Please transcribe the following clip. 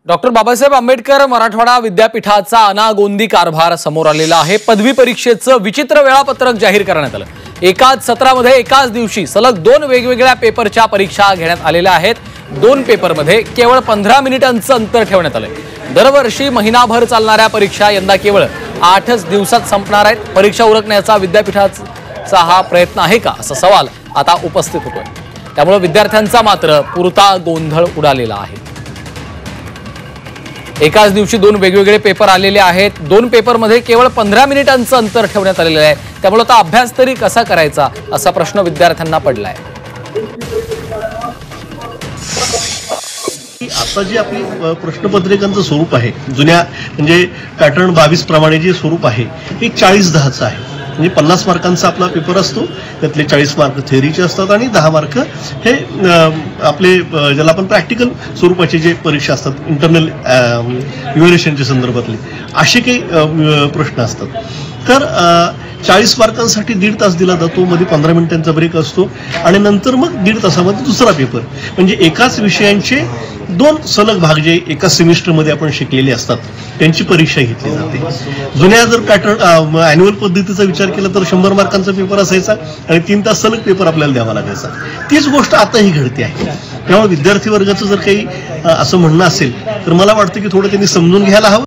Doctor Babasaheb Ambedkar Marathwada विद्यापीठाचा अनागोंदी कारभार समोर आलेला आहे। पदवी परीक्षेचं विचित्र वेळापत्रक जाहीर करण्यात आलं। एकाच सत्रामध्ये एकाच दिवशी सलग 2 वेगवेगळ्या पेपरच्या परीक्षा घेण्यात आलेल्या आहेत। 2 पेपरमध्ये केवळ 15 मिनिटांचं अंतर ठेवण्यात आलंय। दरवर्षी महिनाभर चालणाऱ्या परीक्षा यंदा केवळ 8च दिवसात संपणार आहेत। परीक्षा उरकण्याचा विद्यापीठाचा हा प्रयत्न आहे का असा सवाल आता उपस्थित होतोय। त्यामुळे विद्यार्थ्यांचा मात्र पुरता गोंधळ उडालेला आहे। एकाच दिवशी 2 वेगवेगळे पेपर आलेले आहेत। 2 पेपरमध्ये केवळ 15 मिनिटांचं अंतर ठेवण्यात आलेलं आहे। त्यामुळे आता अभ्यास तरी कसा करायचा असा प्रश्न विद्यार्थ्यांना पडलाय। आता जी आपली प्रश्नपत्रिकांचं स्वरूप आहे जुन्या म्हणजे पॅटर्न 22 प्रमाणे जे स्वरूप आहे हे 40-10चं आहे। म्हणजे 50 मार्कांचा आपला पेपर असतो, त्यातले 40 मार्क थेअरीचे असतात आणि 10 मार्क हे आपले ज्याला आपण प्रॅक्टिकल स्वरूपाचे जे परीक्षा असतात इंटरनल इव्हॅल्युएशनच्या संदर्भातले असे काही प्रश्न असतात। तर 40 मार्कांसाठी 1.5 तास दिला जातो, मध्ये 15 मिनिटांचा ब्रेक असतो आणि नंतर मग 1.5 तासामध्ये दुसरा पेपर। म्हणजे एकाच विषयांचे 2 सलग भाग जे एका सेमिस्टरमध्ये आपण शिकलेले असतात त्यांची परीक्षा घेतली जाते। जुन्या जर पॅटर्न ॲन्युअल पद्धतीचा विचार केला तर 100 मार्कांचा पेपर असायचा आणि 3 तास सलग पेपर आपल्याला द्यावा लागायचा। तीच गोष्ट आताही घडते आहे। त्यामुळे विद्यार्थी वर्गाचं जर काही असं म्हणणं असेल तर मला वाटतं की थोडं त्यांनी समजून घ्यायला हवं।